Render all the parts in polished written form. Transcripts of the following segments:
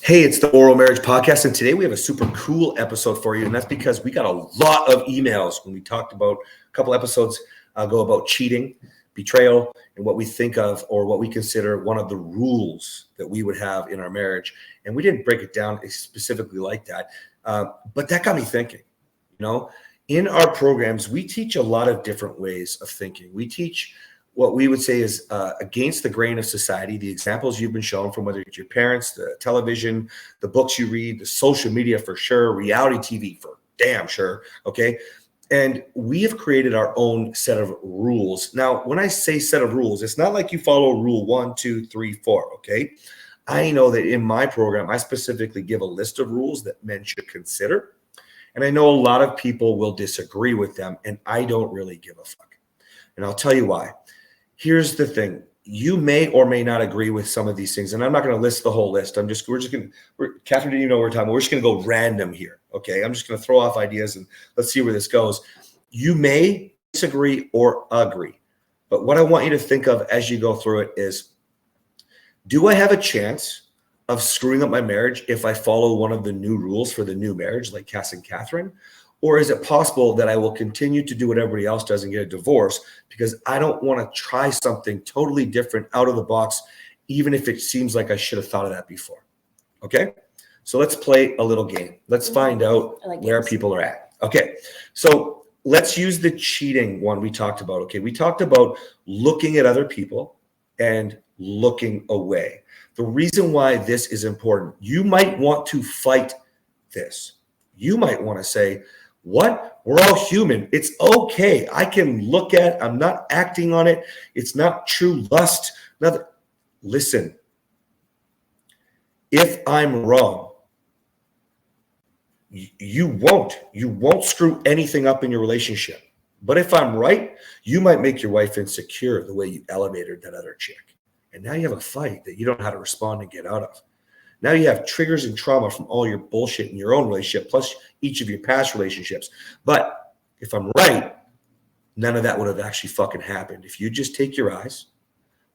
Hey, it's the MorrowMarriage podcast, and today we have a super cool episode for you, and that's because we got a lot of emails when we talked about a couple episodes ago about cheating, betrayal, and what we think of or what we consider one of the rules that we would have in our marriage. And we didn't break it down specifically like that, but that got me thinking. In our programs, we teach a lot of different ways of thinking. We teach what we would say is against the grain of society, the examples you've been shown from whether it's your parents, the television, the books you read, the social media for sure, reality TV for damn sure, okay? And we have created our own set of rules. Now, when I say set of rules, it's not like you follow rule 1, 2, 3, 4, okay? I know that in my program, I specifically give a list of rules that men should consider. And I know a lot of people will disagree with them, and I don't really give a fuck. And I'll tell you why. Here's the thing. You may or may not agree with some of these things. And I'm not going to list the whole list. Kathryn, didn't you know we're talking? We're just going to go random here. Okay. I'm just going to throw off ideas and let's see where this goes. You may disagree or agree. But what I want you to think of as you go through it is, do I have a chance of screwing up my marriage if I follow one of the new rules for the new marriage, like Cass and Kathryn? Or is it possible that I will continue to do what everybody else does and get a divorce because I don't want to try something totally different out of the box, even if it seems like I should have thought of that before? Okay, so let's play a little game. Let's find out where people are at. Okay, so let's use the cheating one we talked about. Okay, we talked about looking at other people and looking away. The reason why this is important, you might want to fight this. You might want to say, what? We're all human. It's okay. I can look at, I'm not acting on it. It's not true lust. Listen, if I'm wrong, you won't screw anything up in your relationship. But if I'm right, you might make your wife insecure the way you elevated that other chick. And now you have a fight that you don't know how to respond and get out of. Now you have triggers and trauma from all your bullshit in your own relationship, plus each of your past relationships. But if I'm right, none of that would have actually fucking happened. If you just take your eyes,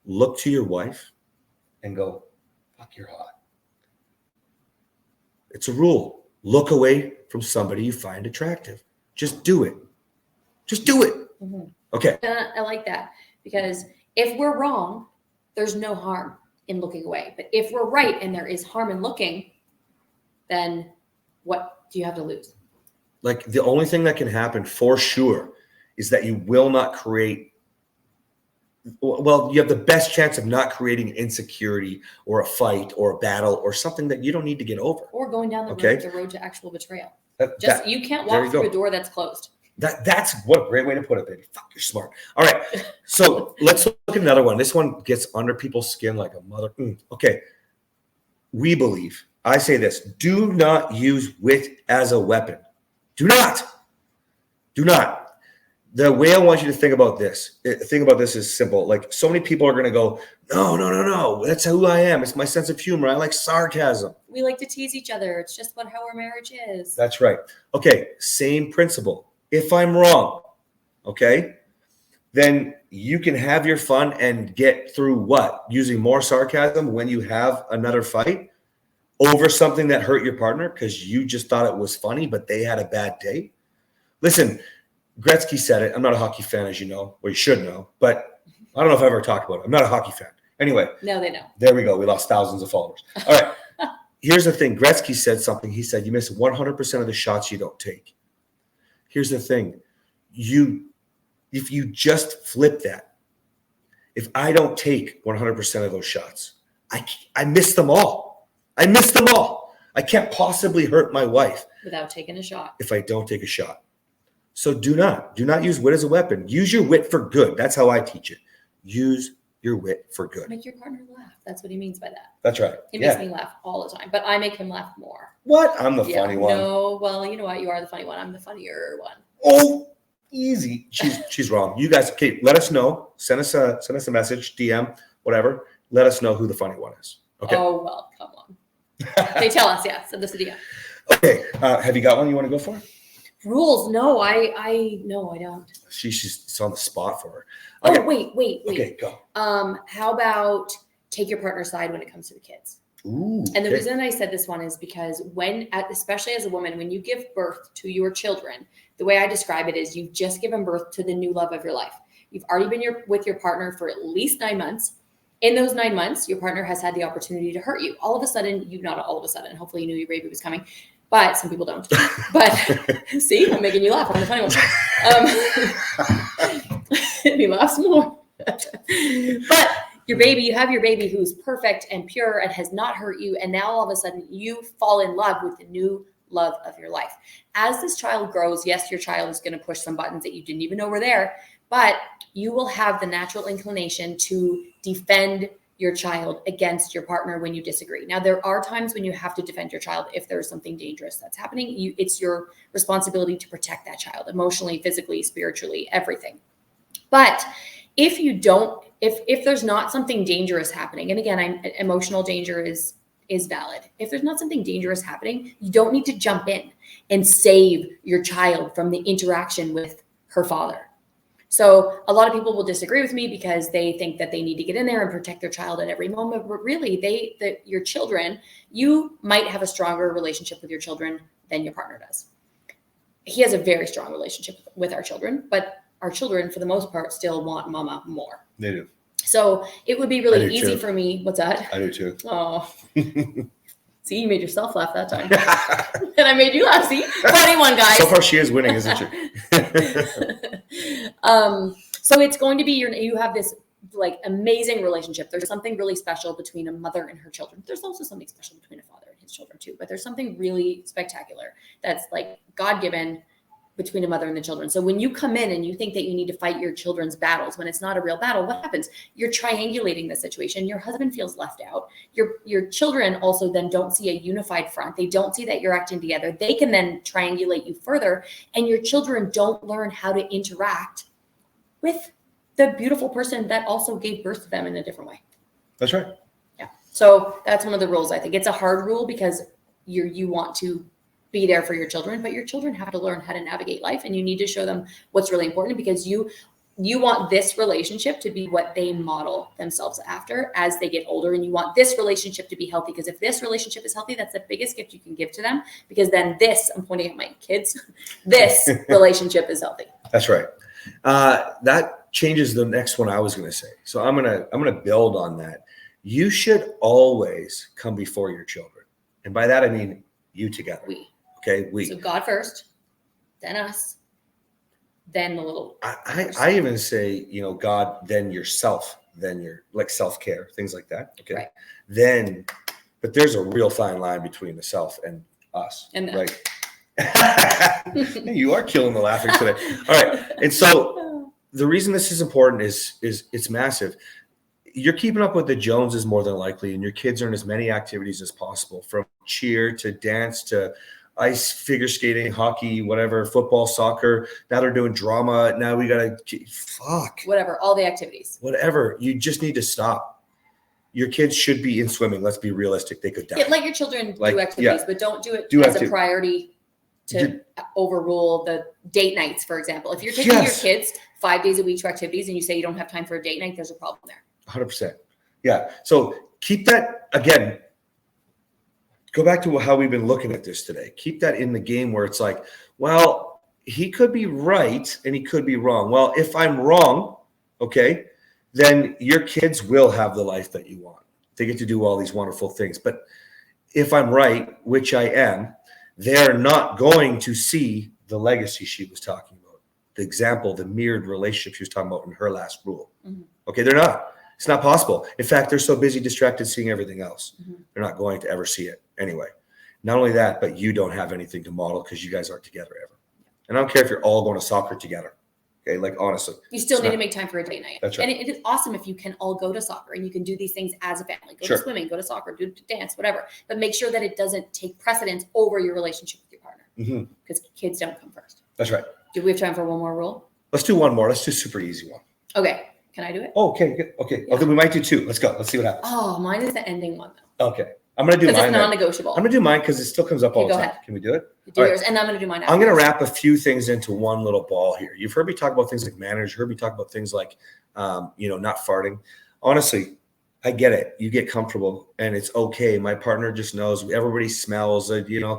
look to your wife, and go, fuck, you're hot. It's a rule. Look away from somebody you find attractive. Just do it. Just do it. Mm-hmm. Okay. I like that, because if we're wrong, there's no harm in looking away. But if we're right and there is harm in looking, then what do you have to lose? Like, the only thing that can happen for sure is that you will not create, well, you have the best chance of not creating insecurity or a fight or a battle or something that you don't need to get over. Or going down the road to actual betrayal. You can't walk through a door that's closed. That's what a great way to put it, baby. Fuck, you're smart. All right. So let's look at another one. This one gets under people's skin like a mother. Okay. We believe, I say this, do not use wit as a weapon. Do not. The way I want you to think about this is simple. Like, so many people are going to go, no. That's who I am. It's my sense of humor. I like sarcasm. We like to tease each other. It's just about how our marriage is. That's right. Okay. Same principle. If I'm wrong, okay, then you can have your fun and get through what? Using more sarcasm when you have another fight over something that hurt your partner because you just thought it was funny, but they had a bad day. Listen, Gretzky said it. I'm not a hockey fan, as you know, or you should know, but I don't know if I ever talked about it. I'm not a hockey fan. Anyway. No, they know. There we go. We lost thousands of followers. All right. Here's the thing. Gretzky said something. He said, you miss 100% of the shots you don't take. Here's the thing. If you just flip that, if I don't take 100% of those shots, I miss them all. I can't possibly hurt my wife without taking a shot. If I don't take a shot. So do not use wit as a weapon. Use your wit for good. That's how I teach it. Use your wit for good. Make your partner laugh. That's what he means by that. That's right. He makes me laugh all the time, but I make him laugh more. What? I'm the funny one. No, well, you know what? You are the funny one. I'm the funnier one. Oh, easy. She's wrong. You guys, okay, let us know. Send us a message, DM, whatever. Let us know who the funny one is. Okay. Oh, well, come on. They tell us, yeah. Send us a DM. Okay. Have you got one you want to go for? Rules? No, I don't. She's on the spot for her. Okay. Oh, wait. Okay, go. How about take your partner's side when it comes to the kids? Ooh, And the reason I said this one is because especially as a woman, when you give birth to your children, the way I describe it is you've just given birth to the new love of your life. You've already been with your partner for at least 9 months. In those 9 months, your partner has had the opportunity to hurt you. All of a sudden, not all of a sudden, hopefully you knew your baby was coming, but some people don't. But see, I'm making you laugh. I'm the funny one. He laughs more. But you have your baby who's perfect and pure and has not hurt you. And now all of a sudden you fall in love with the new love of your life. As this child grows, yes, your child is going to push some buttons that you didn't even know were there, but you will have the natural inclination to defend your child against your partner when you disagree. Now, there are times when you have to defend your child if there's something dangerous that's happening. It's your responsibility to protect that child emotionally, physically, spiritually, everything. But if you don't, if there's not something dangerous happening, and again, emotional danger is valid. If there's not something dangerous happening, you don't need to jump in and save your child from the interaction with her father. So a lot of people will disagree with me because they think that they need to get in there and protect their child at every moment. But really, your children, you might have a stronger relationship with your children than your partner does. He has a very strong relationship with our children, but our children, for the most part, still want mama more. They do. So it would be really easy for me. What's that? I do too. Oh. See, you made yourself laugh that time. And I made you laugh. See? Funny one, guys. So far, she is winning, isn't she? So it's going to be you have this like amazing relationship. There's something really special between a mother and her children. There's also something special between a father and his children too. But there's something really spectacular that's like God-given between a mother and the children. So when you come in and you think that you need to fight your children's battles when it's not a real battle, what happens? You're triangulating the situation. Your husband feels left out. Your children also then don't see a unified front. They don't see that you're acting together. They can then triangulate you further, and your children don't learn how to interact with the beautiful person that also gave birth to them in a different way. That's right. Yeah. So that's one of the rules. I think it's a hard rule because you want to be there for your children, but your children have to learn how to navigate life, and you need to show them what's really important because you want this relationship to be what they model themselves after as they get older, and you want this relationship to be healthy because if this relationship is healthy, that's the biggest gift you can give to them because then I'm pointing at my kids, this relationship is healthy. That's right. That changes the next one I was going to say. So I'm going to build on that. You should always come before your children. And by that, I mean you together. Okay, we. So God first, then us, then the little. I even say, God, then yourself, then your like self-care, things like that. Okay. Right. Then, but there's a real fine line between the self and us. And them. Right. You are killing the laughing today. All right. And so the reason this is important is it's massive. You're keeping up with the Joneses more than likely, and your kids are in as many activities as possible, from cheer to dance to ice, figure skating, hockey, whatever, football, soccer. Now they're doing drama. Now we got to whatever, all the activities. Whatever. You just need to stop. Your kids should be in swimming. Let's be realistic. They could die. Yeah, let your children do activities, but don't do it as a priority to overrule the date nights, for example. If you're taking your kids 5 days a week to activities and you say you don't have time for a date night, there's a problem there. 100%. Yeah. So keep that, again, go back to how we've been looking at this today. Keep that in the game where it's like, well, he could be right and he could be wrong. Well, if I'm wrong, okay, then your kids will have the life that you want. They get to do all these wonderful things. But if I'm right, which I am, they're not going to see the legacy she was talking about. The example, the mirrored relationship she was talking about in her last rule. Mm-hmm. Okay, they're not. It's not possible. In fact, they're so busy, distracted, seeing everything else. Mm-hmm. They're not going to ever see it anyway. Not only that, but you don't have anything to model because you guys aren't together ever. And I don't care if you're all going to soccer together. Okay, like honestly. You still need to make time for a date night. That's right. And it is awesome if you can all go to soccer and you can do these things as a family. Go to swimming, go to soccer, do dance, whatever. But make sure that it doesn't take precedence over your relationship with your partner. Because kids don't come first. That's right. Do we have time for one more rule? Let's do one more. Let's do a super easy one. Okay. Can I do it? Oh, okay. Good. Okay. Yeah. Oh, then we might do two. Let's go. Let's see what happens. Oh, mine is the ending one, though. Okay. I'm going to do mine. It's non-negotiable. I'm going to do mine because it still comes up all the time. Ahead. Can we do it? Do yours, and I'm going to do mine after. I'm going to wrap a few things into one little ball here. You've heard me talk about things like manners. You've heard me talk about things like, not farting. Honestly, I get it. You get comfortable and it's okay. My partner just knows. Everybody smells,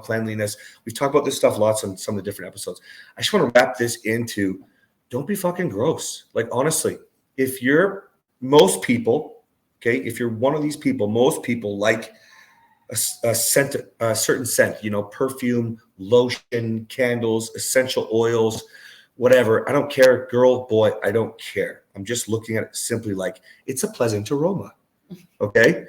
cleanliness. We've talked about this stuff lots on some of the different episodes. I just want to wrap this into, don't be fucking gross. Like, honestly, if you're one of these people, most people like a scent, a certain scent, perfume, lotion, candles, essential oils, whatever. I don't care, girl, boy, I don't care. I'm just looking at it simply like it's a pleasant aroma. Okay.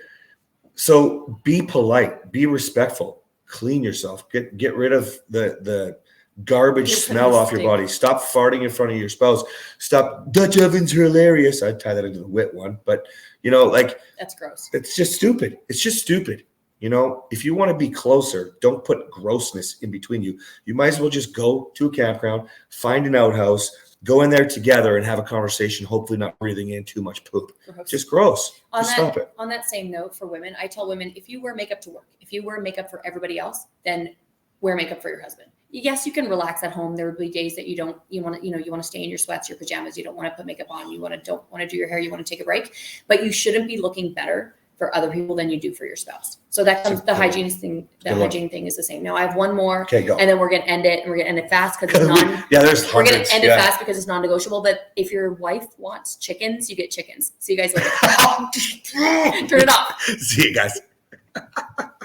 So be polite, be respectful, clean yourself, get rid of the garbage smell off your body. Stop farting in front of your spouse. Stop. Dutch ovens are hilarious. I'd tie that into the wit one, but that's gross. It's just stupid. It's just stupid. If you want to be closer, don't put grossness in between you. You might as well just go to a campground, find an outhouse, go in there together and have a conversation, hopefully not breathing in too much poop. Gross. Just gross. Stop it. On that same note, for women, I tell women, if you wear makeup to work, if you wear makeup for everybody else, then wear makeup for your husband. Yes, you can relax at home. There will be days that you want to stay in your sweats, your pajamas. You don't want to put makeup on. Don't want to do your hair. You want to take a break, but you shouldn't be looking better for other people than you do for your spouse. So that comes the hygiene thing. The hygiene thing is the same. Now I have one more, okay, go. And then we're gonna end it, and we're gonna end it fast because it's we're gonna end it fast because it's non-negotiable. But if your wife wants chickens, you get chickens. See you guys later. Turn it off. See you guys.